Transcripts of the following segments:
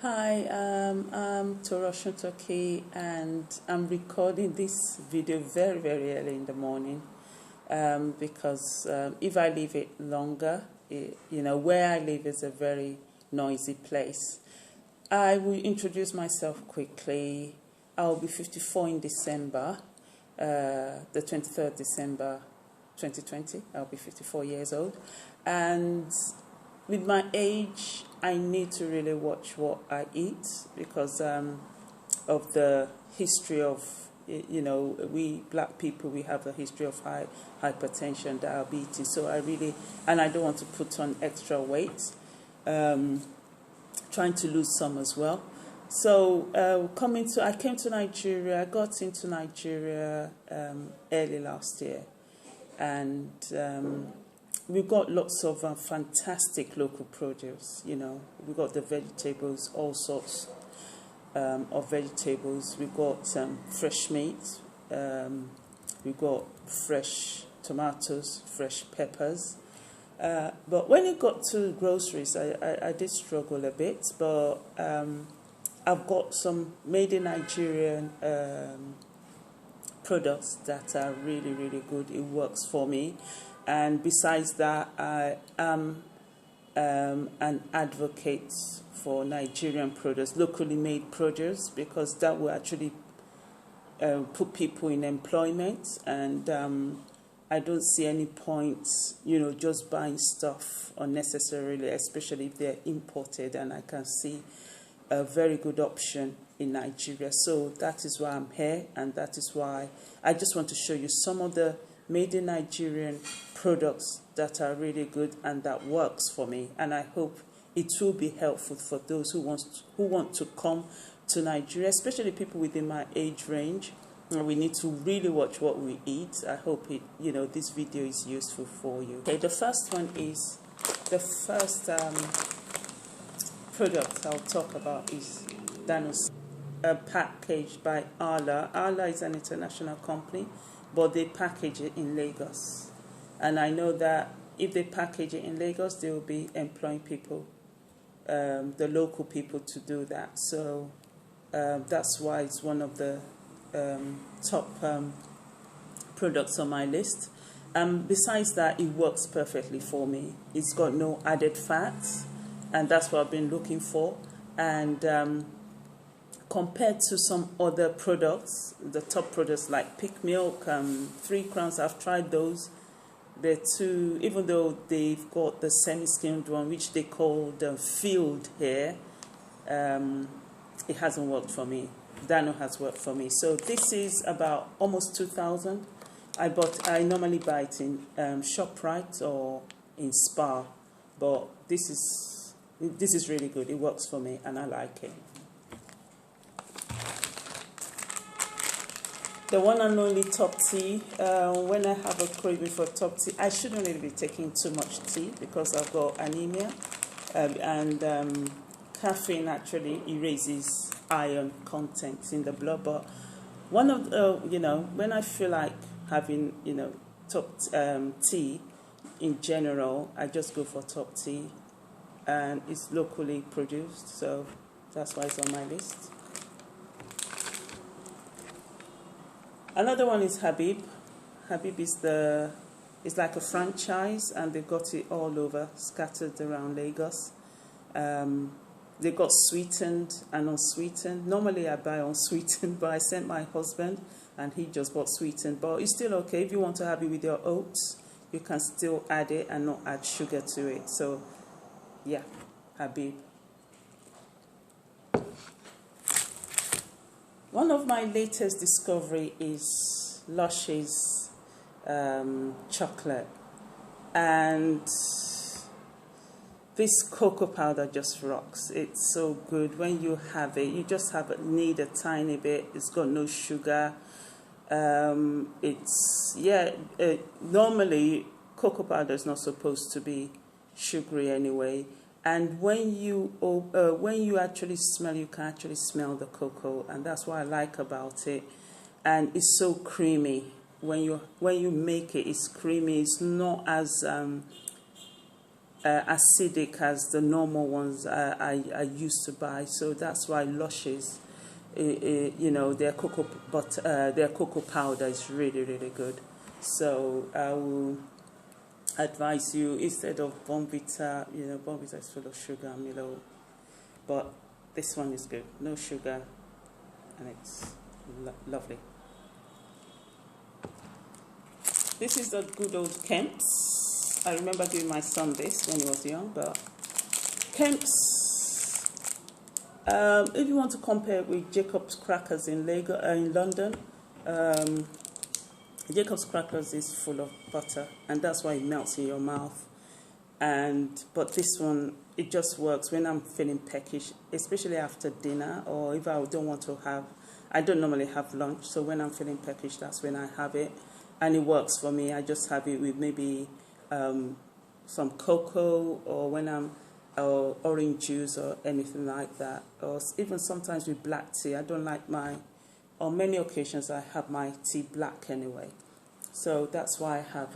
Hi, I'm Toro Osuntoki, and I'm recording this video very, very early in the morning because if I leave it longer, where I live is a very noisy place. I will introduce myself quickly. I'll be 54 in December, the 23rd December 2020. I'll be 54 years old. And with my age, I need to really watch what I eat because of the history of, we black people, we have a history of hypertension, diabetes. So and I don't want to put on extra weight, trying to lose some as well. So I came to Nigeria, I got into Nigeria early last year, and we've got lots of fantastic local produce. We've got the vegetables, all sorts of vegetables. We've got fresh meat. We've got fresh tomatoes, fresh peppers. But when it got to groceries, I did struggle a bit. But I've got some made in Nigerian products that are really, really good. It works for me. And besides that, I am an advocate for Nigerian produce, locally made produce, because that will actually put people in employment. And I don't see any point, just buying stuff unnecessarily, especially if they're imported. And I can see a very good option in Nigeria. So that is why I'm here, and that is why I just want to show you some of the made in Nigerian products that are really good and that works for me. And I hope it will be helpful for those who want to come to Nigeria, especially people within my age range. We need to really watch what we eat. I hope this video is useful for you. Okay, the first product I'll talk about is Danos, packaged by Arla. Arla is an international company, but they package it in Lagos. And I know that if they package it in Lagos, they will be employing people, the local people, to do that. So that's why it's one of the top products on my list. Besides that, it works perfectly for me. It's got no added fats, and that's what I've been looking for. And compared to some other products, the top products like Pick Milk, 3 Crowns, I've tried those. They're too, even though they've got the semi-skimmed one, which they call the field here, it hasn't worked for me. Dano has worked for me. So this is about almost 2,000. I normally buy it in ShopRite or in Spar, but this is really good. It works for me, and I like it. The one and only Topsy. When I have a craving for Topsy, I shouldn't really be taking too much tea because I've got anemia, and caffeine actually erases iron content in the blood. But one of when I feel like having tea in general, I just go for Topsy, and it's locally produced, so that's why it's on my list. Another one is Habib. Habib is like a franchise, and they've got it all over, scattered around Lagos. They've got sweetened and unsweetened. Normally I buy unsweetened, but I sent my husband, and he just bought sweetened. But it's still okay. If you want to have it with your oats, you can still add it and not add sugar to it. So, yeah, Habib. One of my latest discovery is Loshes chocolate, and this cocoa powder just rocks. It's so good. When you have it, you just need a tiny bit. It's got no sugar. Normally cocoa powder is not supposed to be sugary anyway. And when you actually smell, you can actually smell the cocoa, and that's what I like about it. And it's so creamy. When you make it, it's creamy. It's not as acidic as the normal ones I used to buy. So that's why Loshes, their their cocoa powder is really, really good. So I will advise you, instead of Bonvita, Bonvita is full of sugar and Milo, but this one is good, no sugar, and it's lovely. This is the good old Kemps. I remember giving my son this when he was young, but Kemps, if you want to compare it with Jacob's Crackers in London, Jacob's Crackers is full of butter, and that's why it melts in your mouth. But this one, it just works when I'm feeling peckish, especially after dinner, or if I don't want to have, I don't normally have lunch, so when I'm feeling peckish, that's when I have it, and it works for me. I just have it with maybe some cocoa, or when I'm orange juice or anything like that, or even sometimes with black tea. I don't like on many occasions I have my tea black anyway, so that's why I have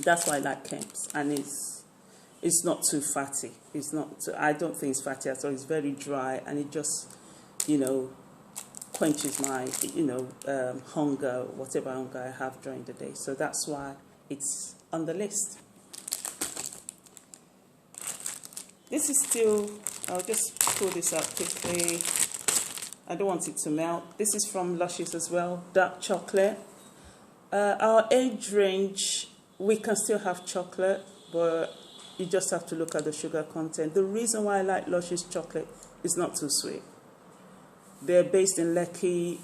that's why I like Kemps, and it's not too fatty. It's not too, I don't think it's fatty at all. It's very dry, and it just quenches my hunger, whatever hunger I have during the day. So that's why it's on the list. This is still, I'll just pull this out quickly. I don't want it to melt. This is from Loshes as well, dark chocolate. Our age range, we can still have chocolate, but you just have to look at the sugar content. The reason why I like Loshes chocolate is not too sweet. They're based in Lekki.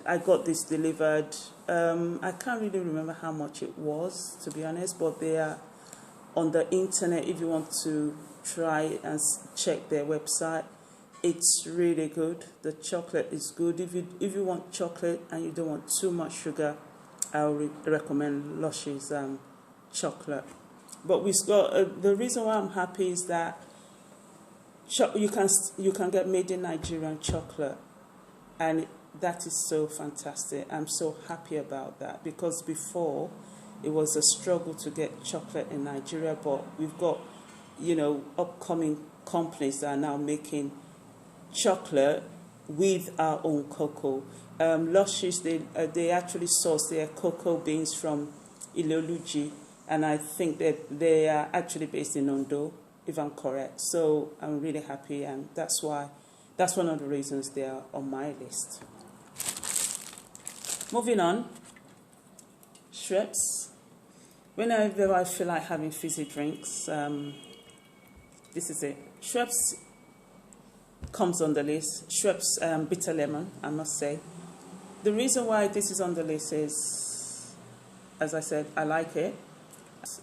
I got this delivered. I can't really remember how much it was, to be honest, but they are on the internet if you want to try and check their website. It's really good. The chocolate is good. If you want chocolate and you don't want too much sugar, I would recommend Loshes chocolate. But we've got the reason why I'm happy is that you can get made in Nigerian chocolate, and that is so fantastic. I'm so happy about that, because before it was a struggle to get chocolate in Nigeria, but we've got upcoming companies that are now making chocolate with our own cocoa. Loshes, they actually source their cocoa beans from Iloluji, and I think that they are actually based in Ondo, if I'm correct. So I'm really happy, and that's one of the reasons they are on my list. Moving on, Schweppes. Whenever I feel like having fizzy drinks, this is it. Schweppes comes on the list. Schweppes bitter lemon, I must say. The reason why this is on the list is, as I said, I like it.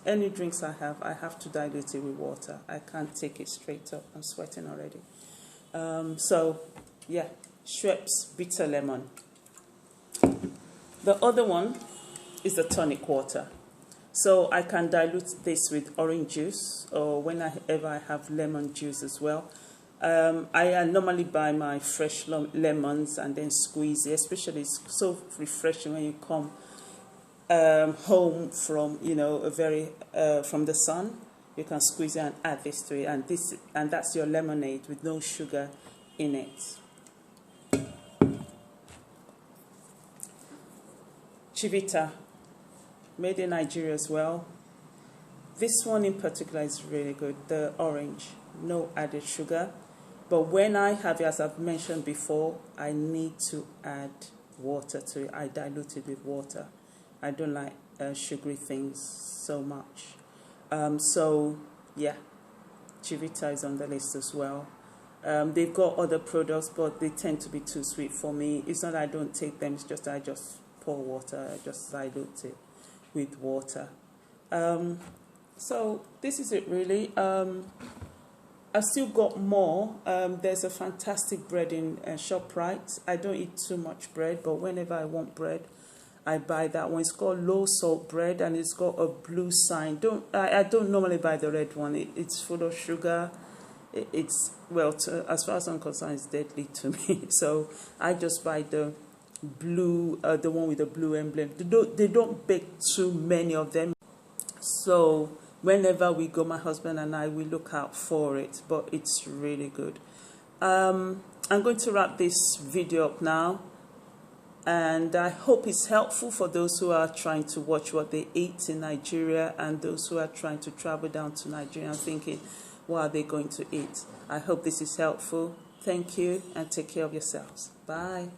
Any drinks I have to dilute it with water. I can't take it straight up. I'm sweating already. So, yeah, Schweppes bitter lemon. The other one is the tonic water. So I can dilute this with orange juice, or whenever I have lemon juice as well. I normally buy my fresh lemons and then squeeze it. Especially, it's so refreshing when you come home from from the sun. You can squeeze it and add this to it, and that's your lemonade with no sugar in it. Chivita, made in Nigeria as well. This one in particular is really good. The orange, no added sugar. But when I have it, as I've mentioned before, I need to add water to it. I dilute it with water. I don't like sugary things so much. So, yeah, Chivita is on the list as well. They've got other products, but they tend to be too sweet for me. It's not that I don't take them, it's just that I just pour water, I just dilute it with water. So this is it really. I've still got more. There's a fantastic bread in ShopRite. I don't eat too much bread, but whenever I want bread, I buy that one. It's called low salt bread, and it's got a blue sign. I don't normally buy the red one. It's full of sugar. It's as far as I'm concerned, it's deadly to me. So I just buy the blue, the one with the blue emblem. They don't bake too many of them, so whenever we go, my husband and I, we look out for it, but it's really good. I'm going to wrap this video up now, and I hope it's helpful for those who are trying to watch what they eat in Nigeria and those who are trying to travel down to Nigeria and thinking, what are they going to eat? I hope this is helpful. Thank you, and take care of yourselves. Bye.